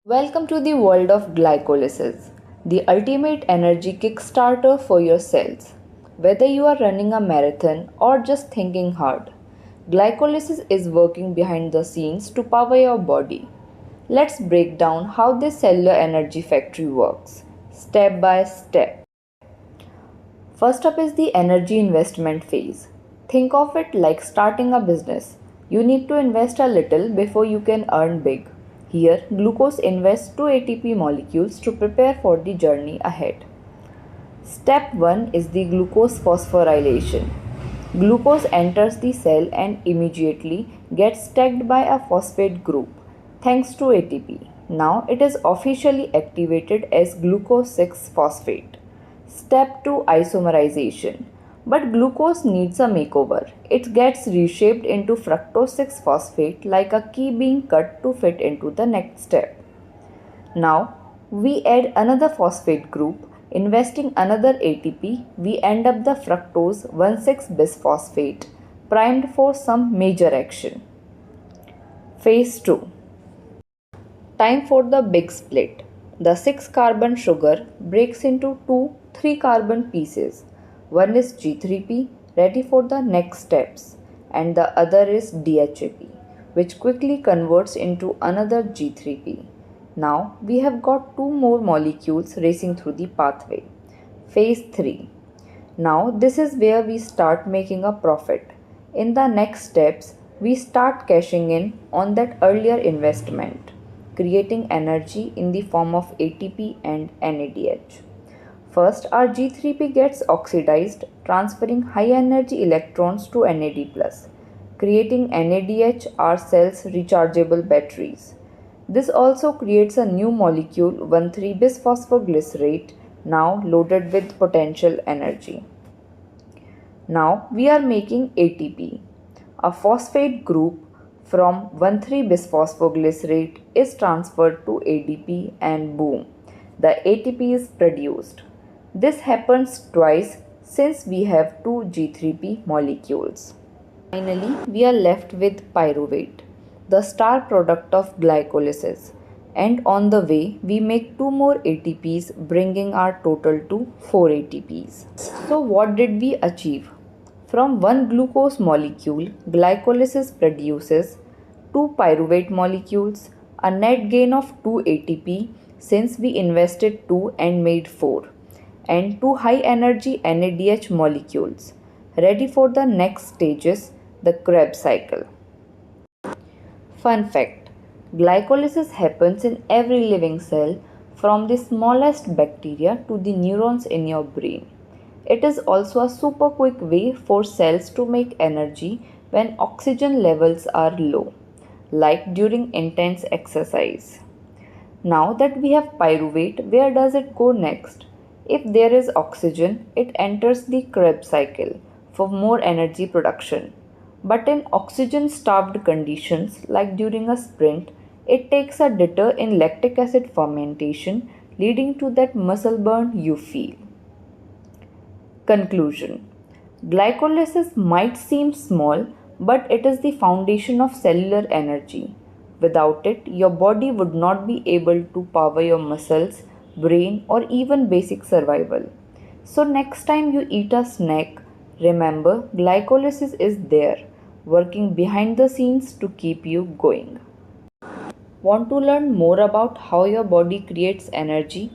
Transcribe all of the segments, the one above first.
Welcome to the world of glycolysis, the ultimate energy Kickstarter for your cells. Whether you are running a marathon or just thinking hard, glycolysis is working behind the scenes to power your body. Let's break down how this cellular energy factory works, step by step. First up is the energy investment phase. Think of it like starting a business. You need to invest a little before you can earn big. Here, glucose invests 2 ATP molecules to prepare for the journey ahead. Step 1 is the glucose phosphorylation. Glucose enters the cell and immediately gets tagged by a phosphate group thanks to ATP. Now it is officially activated as glucose 6 phosphate. Step 2, isomerization. But glucose needs a makeover. It gets reshaped into fructose 6 phosphate like a key being cut to fit into the next step. Now we add another phosphate group, investing another ATP, we end up the fructose 1,6 bisphosphate, primed for some major action. Phase 2. Time for the big split. The 6 carbon sugar breaks into two 3 carbon pieces. One is G3P, ready for the next steps, and the other is DHAP, which quickly converts into another G3P. Now we have got two more molecules racing through the pathway. Phase 3. Now this is where we start making a profit. In the next steps, we start cashing in on that earlier investment, creating energy in the form of ATP and NADH. First, our G3P gets oxidized, transferring high energy electrons to NAD+, creating NADH, our cell's rechargeable batteries. This also creates a new molecule 1,3-bisphosphoglycerate, now loaded with potential energy. Now we are making ATP. A phosphate group from 1,3-bisphosphoglycerate is transferred to ADP and boom, the ATP is produced. This happens twice since we have two G3P molecules. Finally, we are left with pyruvate, the star product of glycolysis. And on the way, we make two more ATPs, bringing our total to 4 ATPs. So what did we achieve? From one glucose molecule, glycolysis produces two pyruvate molecules, a net gain of 2 ATP since we invested 2 and made 4, and two high energy NADH molecules, ready for the next stages, the Krebs cycle. Fun fact: glycolysis happens in every living cell, from the smallest bacteria to the neurons in your brain. It is also a super quick way for cells to make energy when oxygen levels are low, like during intense exercise. Now that we have pyruvate, where does it go next? If there is oxygen, it enters the Krebs cycle for more energy production. But in oxygen-starved conditions, like during a sprint, it takes a detour in lactic acid fermentation, leading to that muscle burn you feel. Conclusion: glycolysis might seem small, but it is the foundation of cellular energy. Without it, your body would not be able to power your muscles, brain, or even basic survival. So, next time you eat a snack, remember glycolysis is there, working behind the scenes to keep you going. Want to learn more about how your body creates energy?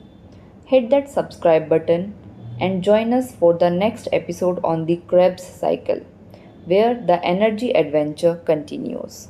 Hit that subscribe button and join us for the next episode on the Krebs cycle, where the energy adventure continues.